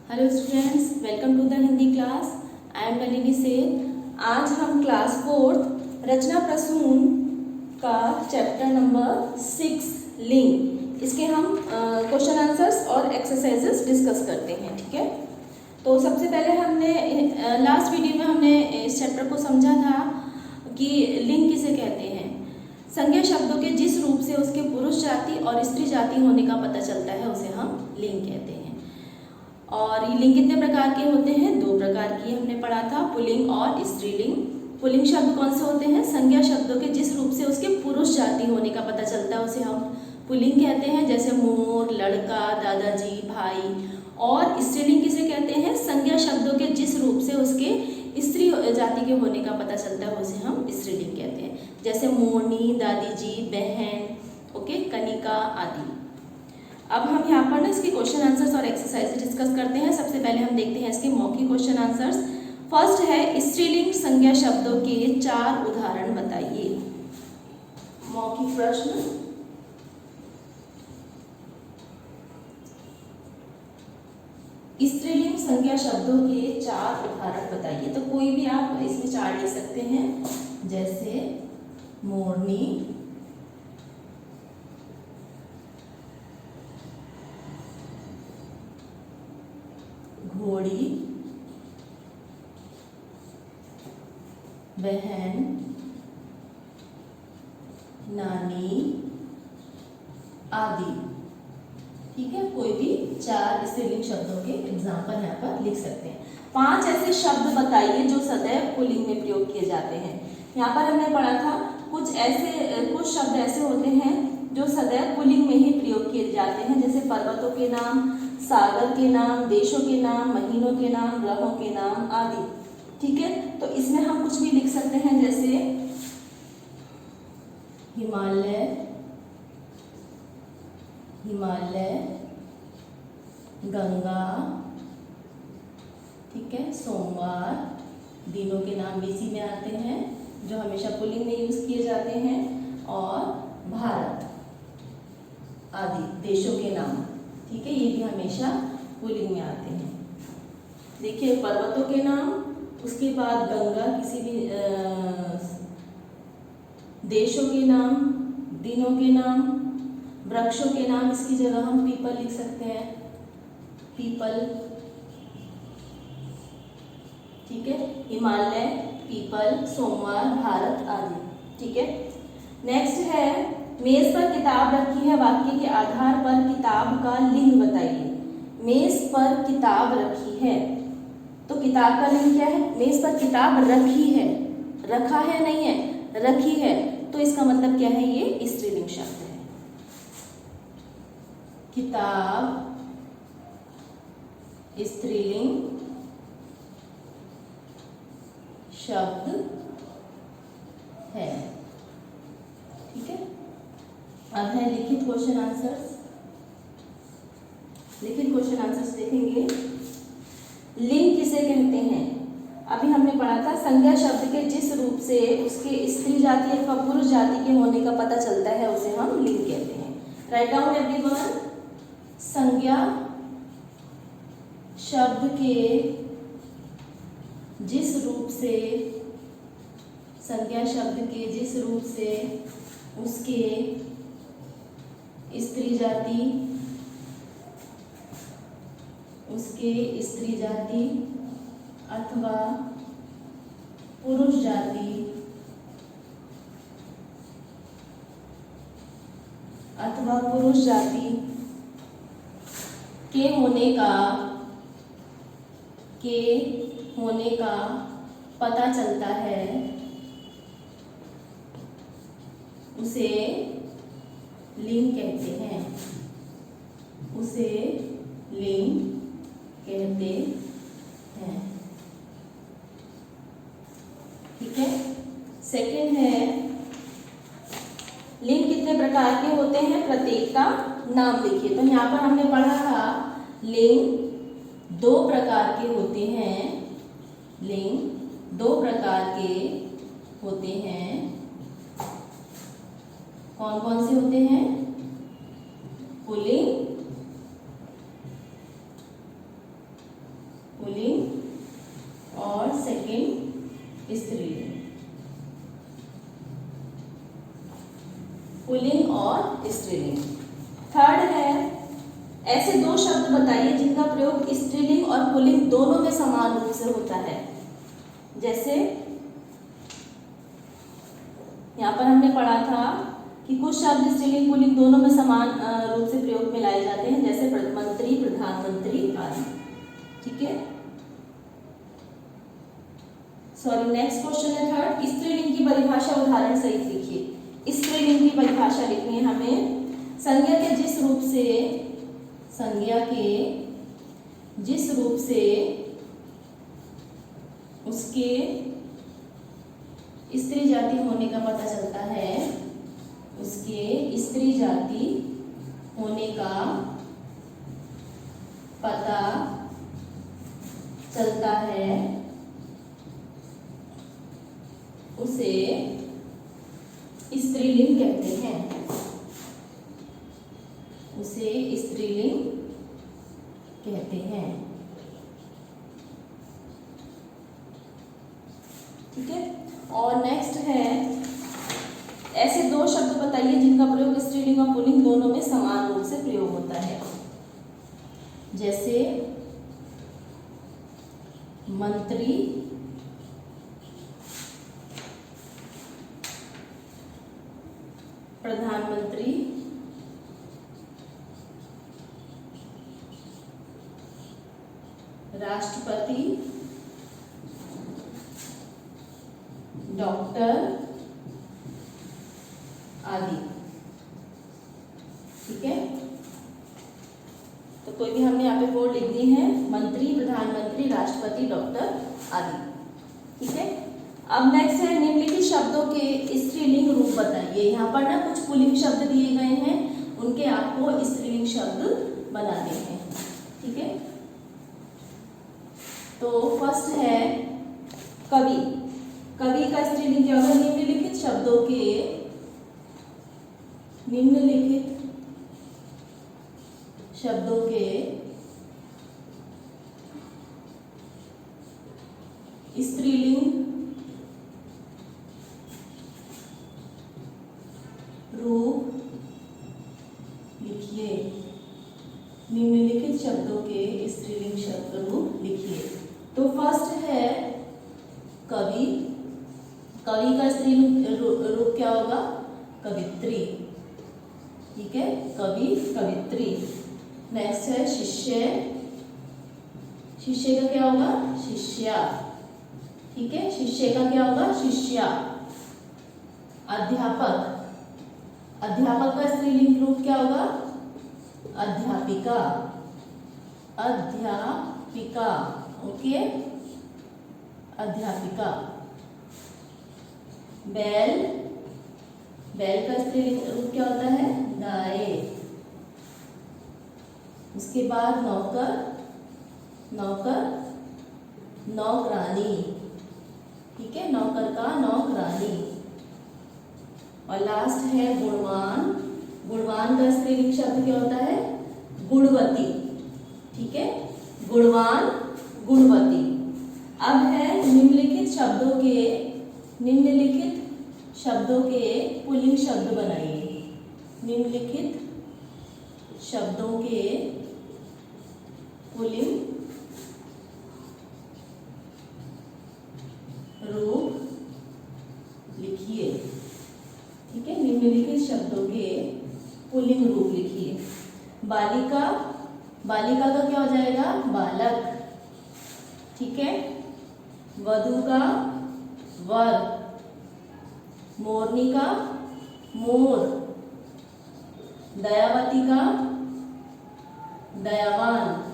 Hello students, welcome to the Hindi class. I am Nalini Seth. आज हम class 4 रचना प्रसून का चैप्टर नंबर 6 लिंग, इसके हम क्वेश्चन आंसर्स और एक्सरसाइजेस डिस्कस करते हैं। ठीक है, तो सबसे पहले हमने लास्ट वीडियो में हमने इस चैप्टर को समझा था कि लिंग किसे कहते हैं। संज्ञा शब्दों के जिस रूप से उसके पुरुष जाति और स्त्री जाति होने का पता चलता है उसे हम लिंग कहते हैं। और ये लिंग कितने प्रकार के होते हैं? 2 प्रकार की हमने पढ़ा था, पुल्लिंग और स्त्रीलिंग। पुल्लिंग शब्द कौन से होते हैं? संज्ञा शब्दों के जिस रूप से उसके पुरुष जाति होने का पता चलता है उसे हम पुल्लिंग कहते हैं, जैसे मोर, लड़का, दादाजी, भाई। और स्त्रीलिंग किसे कहते हैं? संज्ञा शब्दों के जिस रूप से उसके स्त्री जाति के होने का पता चलता है उसे हम स्त्रीलिंग कहते हैं, जैसे मोरनी, दादी जी, बहन, ओके, कनिका आदि। अब हम यहाँ पर ना इसके क्वेश्चन आंसर्स और एक्सरसाइज डिस्कस करते हैं। सबसे पहले हम देखते हैं इसके मौखिक क्वेश्चन आंसर्स। फर्स्ट है, स्त्रीलिंग संज्ञा शब्दों के 4 उदाहरण बताइए। मौखिक प्रश्न। स्त्रीलिंग संज्ञा शब्दों के 4 उदाहरण बताइए। तो कोई भी आप इसमें 4 ले सकते हैं, जैसे मोरनी, घोड़ी, बहन, नानी आदि। ठीक है, कोई भी 4 स्त्रीलिंग शब्दों के एग्जाम्पल यहाँ पर लिख सकते हैं। 5 ऐसे शब्द बताइए जो सदैव पुल्लिंग में प्रयोग किए जाते हैं। यहाँ पर हमने पढ़ा था कुछ शब्द ऐसे होते हैं जो सदैव पुल्लिंग में ही प्रयोग किए जाते हैं, जैसे पर्वतों के नाम, सागर के नाम, देशों के नाम, महीनों के नाम, ग्रहों के नाम आदि। ठीक है, तो इसमें हम कुछ भी लिख सकते हैं, जैसे हिमालय, गंगा, ठीक है, सोमवार, दिनों के नाम भी इसी में आते हैं जो हमेशा पुल्लिंग में यूज किए जाते हैं, और भारत आदि देशों के नाम। ठीक है, ये भी हमेशा पुल्लिंग में आते हैं। देखिए, पर्वतों के नाम, उसके बाद गंगा, किसी भी देशों के नाम, दिनों के नाम, वृक्षों के नाम, इसकी जगह हम पीपल लिख सकते हैं, पीपल। ठीक है, हिमालय, पीपल, सोमवार, भारत आदि। ठीक है, नेक्स्ट है, मेज पर किताब रखी है, वाक्य के आधार पर किताब का लिंग बताइए। मेज पर किताब रखी है, तो किताब का लिंग क्या है? मेज पर किताब रखी है, रखा है नहीं है, रखी है, तो इसका मतलब क्या है? ये स्त्रीलिंग शब्द है। किताब स्त्रीलिंग शब्द है। ठीक है, अब है लिखित क्वेश्चन आंसर्स। लिखित क्वेश्चन आंसर्स देखेंगे। लिंग किसे कहते हैं? अभी हमने पढ़ा था, संज्ञा शब्द के जिस रूप से उसके स्त्री जाति अथवा पुरुष जाति के होने का पता चलता है उसे हम लिंग कहते हैं। Write down everyone. संज्ञा शब्द के जिस रूप से, संज्ञा शब्द के जिस रूप से उसके स्त्री जाति अथवा पुरुष जाति के होने का पता चलता है उसे लिंग कहते हैं, उसे लिंग कहते हैं। ठीक है, सेकंड है, लिंग कितने प्रकार के होते हैं? प्रत्येक का नाम लिखिए। तो यहाँ पर हमने पढ़ा था, लिंग 2 प्रकार के होते हैं। लिंग 2 प्रकार के होते हैं। कौन कौन से होते हैं? पुल्लिंग पुल्लिंग और सेकंड स्त्रीलिंग। पुल्लिंग और स्त्रीलिंग। थर्ड है, ऐसे दो शब्द बताइए जिनका प्रयोग स्त्रीलिंग और पुल्लिंग दोनों में समान रूप से होता है। जैसे यहाँ पर हमने पढ़ा था कि कुछ शब्द स्त्रीलिंग पुल्लिंग दोनों में समान रूप से प्रयोग में लाए जाते हैं, जैसे मंत्री, प्रधानमंत्री आदि। ठीक है, सॉरी, नेक्स्ट क्वेश्चन है थर्ड, स्त्रीलिंग की परिभाषा उदाहरण सहित लिखिए। स्त्रीलिंग की परिभाषा लिखनी है हमें। संज्ञा के जिस रूप से उसके स्त्री जाति होने का पता चलता है, उसके स्त्री जाति होने का पता चलता है, उसे स्त्रीलिंग कहते हैं। उसे स्त्रीलिंग कहते हैं। ठीक है, और नेक्स्ट है, ऐसे दो शब्द बताइए जिनका प्रयोग स्त्रीलिंग और पुल्लिंग दोनों में समान रूप से प्रयोग होता है। जैसे मंत्री, प्रधानमंत्री, राष्ट्रपति, डॉक्टर आदि। ठीक है, तो कोई भी हमने यहाँ पे वर्ड लिख दी है, मंत्री, प्रधानमंत्री, राष्ट्रपति, डॉक्टर आदि। ठीक है, अब नेक्स्ट है, निम्नलिखित शब्दों के स्त्रीलिंग रूप बताइए। यहाँ पर ना कुछ पुल्लिंग शब्द दिए गए हैं, उनके आपको स्त्रीलिंग शब्द बनाने हैं। ठीक है, तो फर्स्ट है कवि। कवि का स्त्रीलिंग क्या होगा? निम्नलिखित शब्दों के स्त्रीलिंग रूप लिखिए। निम्नलिखित शब्दों के स्त्रीलिंग शब्द रूप लिखिए। तो फर्स्ट है कवि। कवि का स्त्रीलिंग रूप क्या होगा? कवित्री। ठीक है, कवि, कवित्री। नेक्स्ट है शिष्य। शिष्य का क्या होगा? शिष्या। ठीक है, शिष्य का क्या होगा? शिष्या। अध्यापक। अध्यापक का स्त्रीलिंग रूप क्या होगा? अध्यापिका। अध्यापिका। ओके, अध्यापिका। बैल। बैल का स्त्रीलिंग रूप क्या होता है? गाय। उसके बाद नौकर। नौकर, नौकरानी। ठीक है, नौकर का नौकरानी। और लास्ट है गुणवान। गुणवान का स्त्रीलिंग शब्द क्या होता है? गुणवती। ठीक है, गुणवान, गुणवती। अब है निम्नलिखित शब्दों के पुल्लिंग शब्द बनाइए। निम्नलिखित शब्दों के पुल्लिंग रूप लिखिए। ठीक है, निम्नलिखित शब्दों के पुल्लिंग रूप लिखिए। बालिका। बालिका का क्या हो जाएगा? बालक। ठीक है, वधू का वर। मोरनी का मोर। दयावती का दयावान।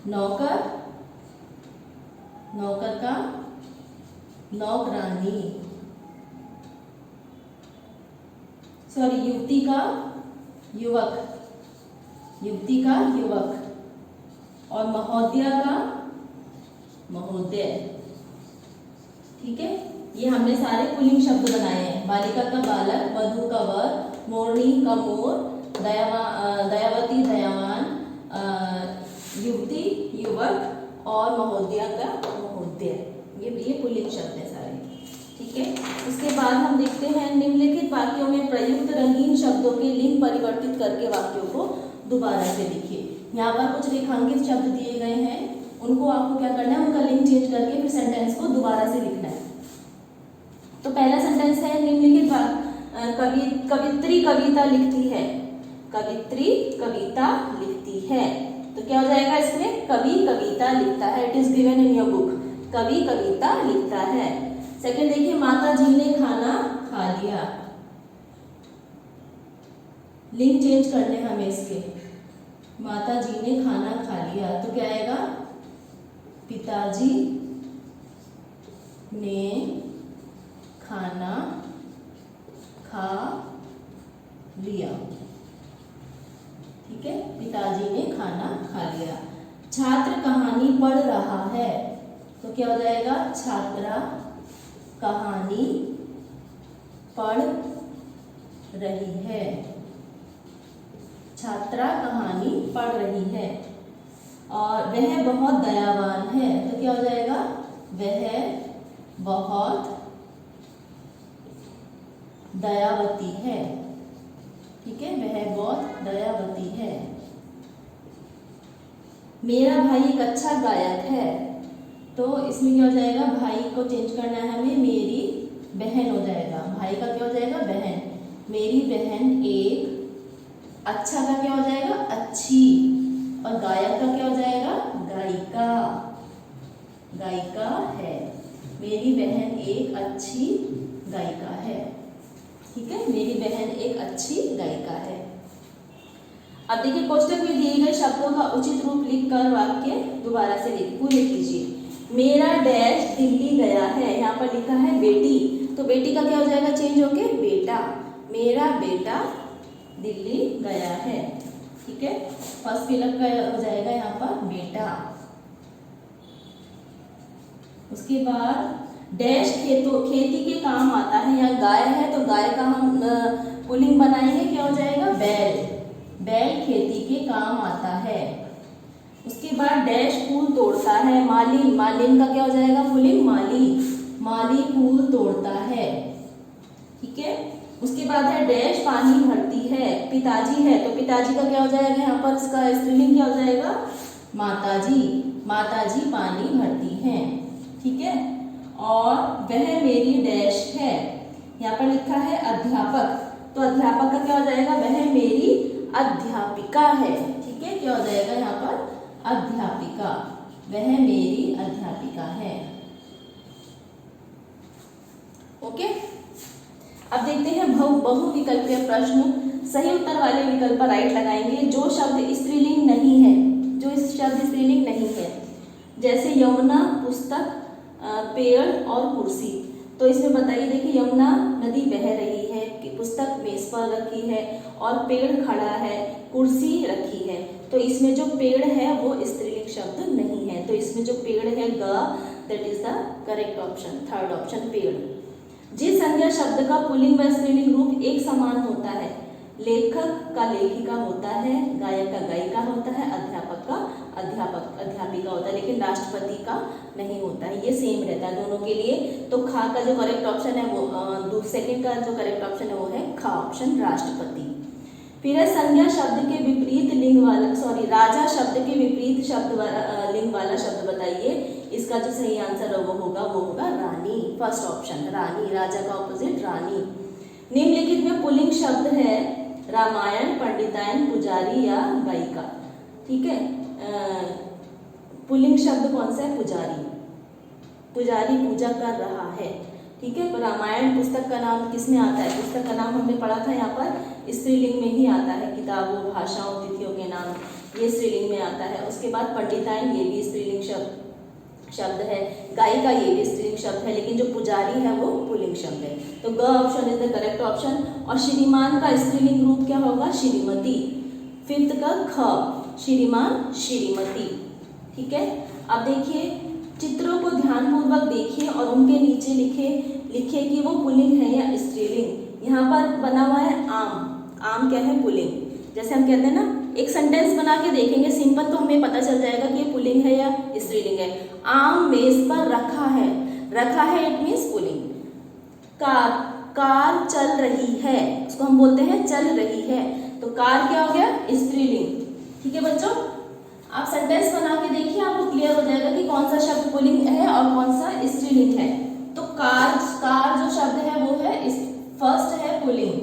नौकर। नौकर का नौकरानी। सॉरी, युवती का युवक। युवती का युवक। और महोदया का महोदय। ठीक है, ये हमने सारे पुल्लिंग शब्द बनाए हैं। बालिका का बालक, वधू का वर, मोरनी का मोर, दयावती दयावान, ठीक है। उसके बाद हम देखते हैं निम्नलिखित वाक्यों में प्रयुक्त रंगीन शब्दों के लिंग परिवर्तित करके वाक्यों को दोबारा से लिखिए। यहाँ पर कुछ रेखांकित शब्द दिए गए हैं, उनको आपको क्या करना है, उनका लिंग चेंज करके फिर सेंटेंस को दोबारा से लिखना है। तो पहला सेंटेंस है निम्नलिखित कवित्री कविता लिखती है। कवित्री कविता लिखती है, तो क्या हो जाएगा इसमें, कवि कविता लिखता है। It is given in your book, कवि कविता लिखता है। सेकंड देखिए, माता जी ने खाना खा लिया। लिंक चेंज करने हमें इसके, माता जी ने खाना खा लिया तो क्या आएगा, पिताजी ने खाना खा लिया। ठीक है, पिताजी ने खाना खा लिया। छात्र कहानी पढ़ रहा है, तो क्या हो जाएगा, छात्रा कहानी पढ़ रही है। छात्रा कहानी पढ़ रही है। और वह बहुत दयावान है, तो क्या हो जाएगा, वह बहुत दयावती है। ठीक है, वह बहुत दयावती है। मेरा भाई एक अच्छा गायक है, तो इसमें क्या हो जाएगा, भाई को चेंज करना है हमें, मेरी बहन हो जाएगा। भाई का क्या हो जाएगा, बहन। मेरी बहन एक, अच्छा का क्या हो जाएगा, अच्छी, और गायक का क्या हो जाएगा, गायिका। गायिका है। मेरी बहन एक अच्छी गायिका है। ठीक है, मेरी बहन एक अच्छी गायिका है। अब देखिए, कोष्टक में दिए गए शब्दों का उचित रूप लिखकर वाक्य दोबारा से पूरे कीजिए। मेरा डैश दिल्ली गया है, यहाँ पर लिखा है बेटी, तो बेटी का क्या हो जाएगा, चेंज होके बेटा। मेरा बेटा दिल्ली गया है। ठीक है, फर्स्ट फिलअप का हो जाएगा यहाँ पर बेटा। उसके बाद डैश खेती के काम आता है, यहाँ गाय है तो गाय का हम पुल्लिंग बनाएंगे, क्या हो जाएगा, बैल। बैल खेती के काम आता है। उसके बाद डैश फूल तोड़ता है, माली। मालिन का क्या हो जाएगा, पुल्लिंग माली। माली फूल तोड़ता है। ठीक है, उसके बाद है डैश पानी भरती है। पिताजी है, तो पिताजी का क्या हो जाएगा, यहाँ पर इसका स्त्रीलिंग क्या हो जाएगा, माताजी। माताजी पानी भरती हैं। ठीक है, और वह मेरी डैश है, यहाँ पर लिखा है अध्यापक, तो अध्यापक का क्या हो जाएगा, वह मेरी अध्यापिका है। ठीक है, क्या हो जाएगा यहाँ पर, अध्यापिका। वह मेरी अध्यापिका है। ओके, अब देखते हैं बहुविकल्पीय प्रश्न। सही उत्तर वाले विकल्प पर राइट लगाएंगे जो शब्द स्त्रीलिंग नहीं है, जो इस शब्द स्त्रीलिंग नहीं है, जैसे यमुना, पुस्तक, पेड़ और कुर्सी। तो इसमें बताइए, देखिए यमुना नदी बह रही है, पुस्तक मेज पर रखी है और पेड़ खड़ा है, कुर्सी रखी है। तो इसमें जो पेड़ है वो स्त्रीलिंग शब्द नहीं है, तो इसमें जो पेड़ है that is the correct option, third option पेड़। जिस संज्ञा शब्द का पुल्लिंग व स्त्रीलिंग रूप एक समान होता है, लेखक का लेखिका होता है, गायक का गायिका होता है, अध्यापक का अध्यापक अध्यापिका होता है, लेकिन राष्ट्रपति का नहीं होता है। ये सेम रहता है दोनों के लिए। तो खा का जो करेक्ट ऑप्शन है वो सेकंड का जो करेक्ट ऑप्शन है वो है खा ऑप्शन, राष्ट्रपति। फिर है संज्ञा शब्द के विपरीत लिंग वाला, राजा शब्द के विपरीत लिंग वाला शब्द बताइए। इसका जो सही आंसर है वो होगा रानी, फर्स्ट ऑप्शन रानी। राजा का ऑपोजिट रानी। निम्नलिखित में पुल्लिंग शब्द है रामायण, पंडितायन, पुजारी या गायिका। ठीक है, पुल्लिंग शब्द कौन सा है, पुजारी। पुजारी पूजा कर रहा है। ठीक है, रामायण पुस्तक का नाम किसमें आता है, पुस्तक का नाम हमने पढ़ा था यहाँ पर स्त्रीलिंग में ही आता है, किताबों, भाषाओं, तिथियों के नाम ये स्त्रीलिंग में आता है। उसके बाद पंडितायन, ये भी स्त्रीलिंग शब्द है। गायिका, ये भी स्त्रीलिंग शब्द है, लेकिन जो पुजारी है वो पुल्लिंग शब्द है। तो ग option is the correct option. और श्रीमान का स्त्रीलिंग रूप क्या होगा, श्रीमती। फिफ्थ का ख, श्रीमान, श्रीमती। ठीक है, अब देखिए चित्रों को ध्यानपूर्वक देखिए और उनके नीचे लिखे कि वो पुल्लिंग है या स्त्रीलिंग। यहाँ पर बना हुआ है आम। आम क्या है, पुल्लिंग। जैसे हम कहते हैं ना, एक सेंटेंस बना के देखेंगे सिंपल, तो हमें पता चल जाएगा कि ये पुल्लिंग है या स्त्रीलिंग है। आम मेज पर रखा है, रखा है it means pulling. Car, car चल रही है, उसको हम बोलते हैं चल रही है। तो कार क्या हो गया? स्त्रीलिंग। ठीक है बच्चों, आप सेंटेंस बना के देखिए, आपको क्लियर हो जाएगा कि कौन सा शब्द पुल्लिंग है और कौन सा स्त्रीलिंग है। तो कार, कार जो शब्द है वो है फर्स्ट है पुल्लिंग।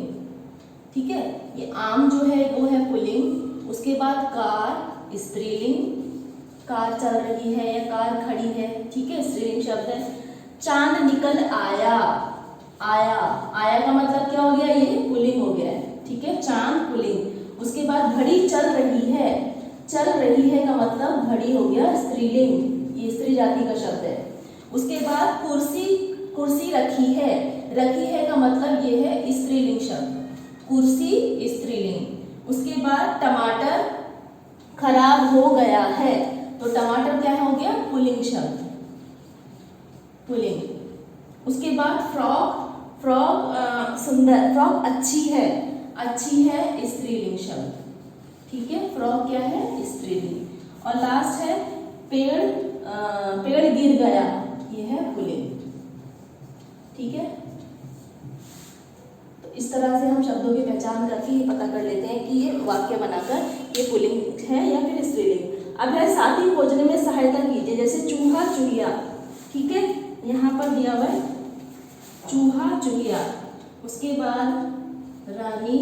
ठीक है, ये आम जो है वो है पुल्लिंग, उसके बाद कार स्त्रीलिंग, कार चल रही है या कार खड़ी है, ठीक है, स्त्रीलिंग शब्द है। चांद निकल आया, आया, आया का मतलब क्या हो गया? ये पुल्लिंग हो गया है। ठीक है, चांद पुल्लिंग। उसके बाद घड़ी चल रही है, चल रही है का मतलब घड़ी हो गया स्त्रीलिंग, ये स्त्री जाति का शब्द है। उसके बाद कुर्सी, कुर्सी रखी है, रखी है का मतलब ये है स्त्रीलिंग शब्द, कुर्सी स्त्रीलिंग। उसके बाद टमाटर खराब हो गया है, तो टमाटर क्या हो गया? पुल्लिंग शब्द, पुल्लिंग। उसके बाद फ्रॉक, फ्रॉक सुंदर, फ्रॉक अच्छी है, अच्छी है स्त्रीलिंग शब्द। ठीक है, फ्रॉक क्या है? स्त्रीलिंग। और लास्ट है पेड़, पेड़ गिर गया, ये है पुल्लिंग। ठीक है, तो इस तरह से हम शब्दों की पहचान करके ये पता कर लेते हैं कि ये वाक्य बनाकर ये पुल्लिंग है या फिर स्त्रीलिंग। अब है साथी खोजने में सहायता कीजिए, जैसे चूहा चूहिया। ठीक है, यहाँ पर दिया हुआ है चूहा चूहिया। उसके बाद रानी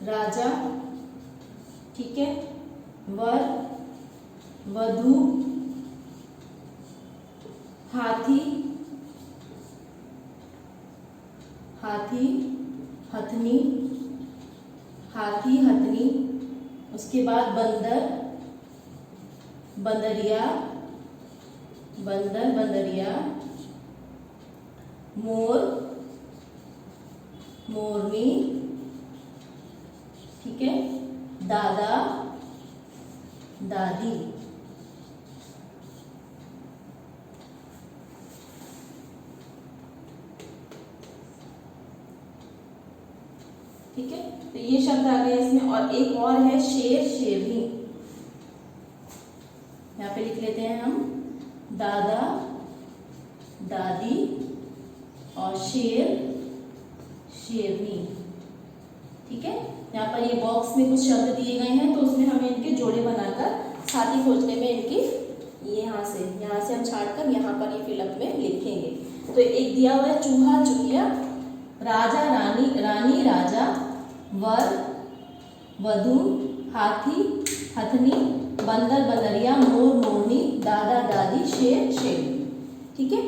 राजा, ठीक है, वर वधू, हाथी हाथी हथनी, हाथी हथनी। उसके बाद बंदर बंदरिया, बंदर बंदरिया। मोर मोरनी, ठीक है, दादा दादी। ठीक है, तो ये शब्द आ गया इसमें। और एक और है शेर शेरनी, यहाँ पे लिख लेते हैं हम दादा दादी और शेर शेरनी। ठीक है, यहाँ पर ये बॉक्स में कुछ शब्द दिए गए हैं, तो उसमें हमें इनके जोड़े बनाकर साथी खोजने में इनकी यहाँ से हम छाटकर यहाँ पर ये फिलअप में लिखेंगे। तो एक दिया हुआ है चूहा चूहिया, राजा रानी, रानी राजा, वर वधू, हाथी हथनी, बंदर बंदरिया, मोर मोरनी, दादा दादी, शेर शेरनी। ठीक है,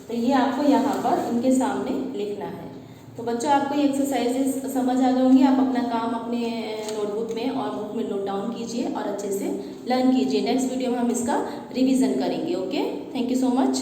तो ये आपको यहाँ पर इनके सामने लिखना है। तो बच्चों, आपको ये एक्सरसाइजेस समझ आ गए होंगे। आप अपना काम अपने नोटबुक में और बुक में नोट डाउन कीजिए और अच्छे से लर्न कीजिए। नेक्स्ट वीडियो में हम इसका रिवीजन करेंगे। Okay, thank you so much.